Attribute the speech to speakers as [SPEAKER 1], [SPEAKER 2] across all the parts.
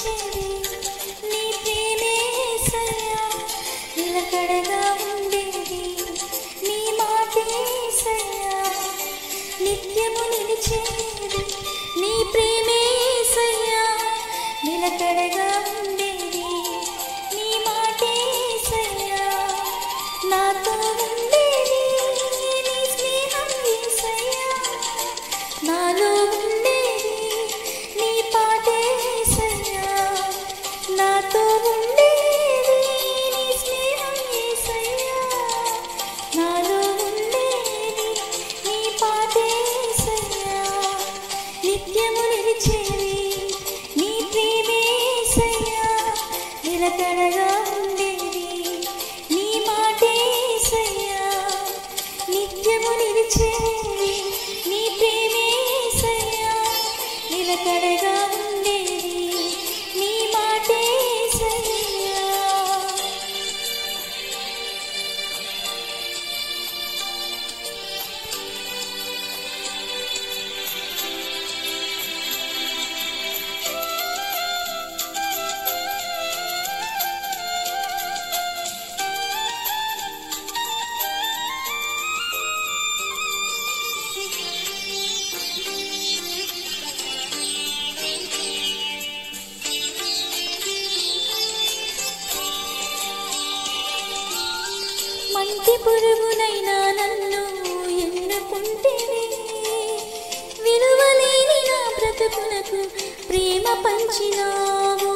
[SPEAKER 1] నిలిచేది నీ ప్రేమే యేసయ్యా నిలకడగా ఉండేది నీ మాటే యేసయ్యా నిత్యము నిలిచేది నీ ప్రేమే యేసయ్యా నిలకడగా ఉండేది నీ మాటే యేసయ్యా నాతో ఉండేది నీ స్నేహం యేసయ్యా నాలో ఉండేది నీ పాటే యేసయ్యా నాతో ఉండేది నీ స్నేహం యేసయ్యా నాలో ఉండేది నీ పాటే యేసయ్యా నిత్యము నిలిచేది నీ ప్రేమే యేసయ్యా నిలకడగా ఉండేది నీ మాటే యేసయ్యా నిత్యము నిలిచేది నీ ప్రేమే యేసయ్యా నిలకడగా ఉండేది నీ మాటే యేసయ్యా మంటి పురుగునైనా నన్ను ఎన్నుకుంటేనే విలువలేని నా బ్రతుకునకు ప్రేమ పంచినావు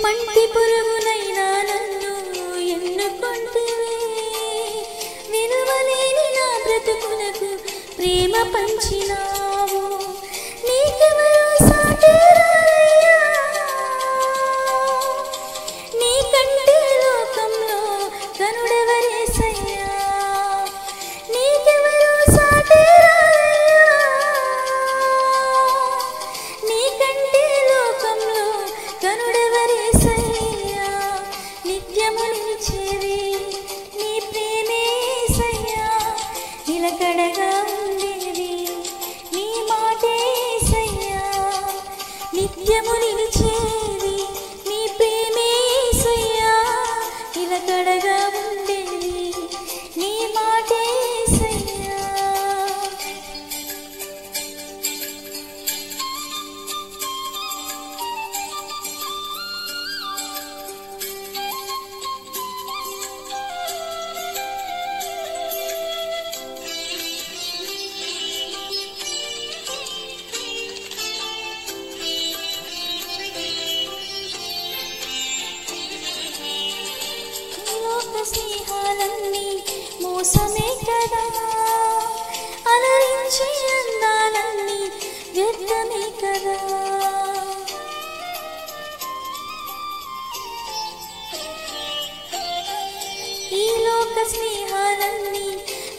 [SPEAKER 1] మంటి పురుగునైనా నన్ను ఎన్నుకుంటేనే విలువలేని నా బ్రతుకునకు ప్రేమ పంచినావు నీకెవరు సాటి రారయ్యా నీకంటే లోకంలో ఘనుడెవరేసయ్యా నీకెవరు సాటి రారయ్యా నీకంటే లోకంలో ఘనుడెవరేసయ్యా నిత్యము నిలిచేది నీ ప్రేమే యేసయ్యా నిలకడగా ఉండేది నీ మాటే యేసయ్యా నిత్యము నిలిచేది నీ ప్రేమే యేసయ్యా నిలకడగా ఉండేది నీ మాటే యేసయ్యా లోక స్నేహాలన్నీ మోసమే కదా అలరించే అందాలన్నీ వ్యర్థమే కదా ఈ లోక స్నేహాలన్నీ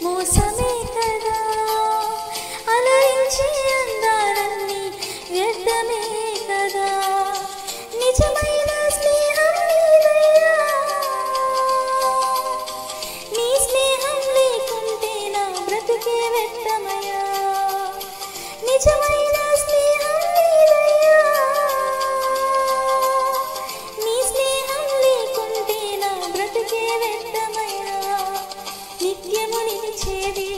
[SPEAKER 1] మోసమే కదా అలరించే అందాలన్నీ వ్యర్థమే కదా నిజమైన స్నేహం నీదయ్యా నీ స్నేహం లేకుంటే నా బ్రతుకే వ్యర్థమయ్యా నిజమైన స్నేహం నీదయ్యా నీ స్నేహం లేకుంటే నా బ్రతుకే వ్యర్థమయ్యా నిత్యము నిలిచేది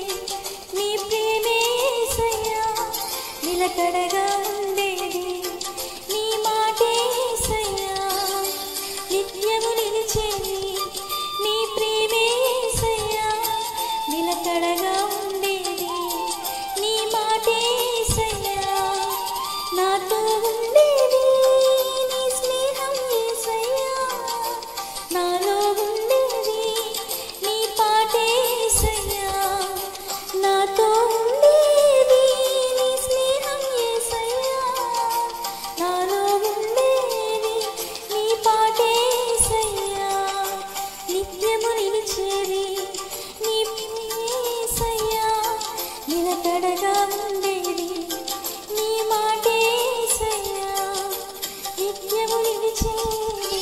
[SPEAKER 1] నీ ప్రేమే యేసయ్యా నిలకడగా ఉండేది నీ మాటే యేసయ్యా నిత్యము నిలిచేది నీ ప్రేమే యేసయ్యా నిలకడగా ఉండేది నీ మాటే యేసయ్యా నాతో ఉండేది నీ స్నేహం యేసయ్యా నాలో ఉండేది నీ పాటే యేసయ్యా నాతో ఉండేది నీ స్నేహం యేసయ్యా నాలో ఉండేది నీ పాటే యేసయ్యా నిత్యము నిలిచేది నీ ప్రేమే యేసయ్యా నిలకడగా ఉండేది నీ మాటే యేసయ్యా నిత్యము నిలిచేది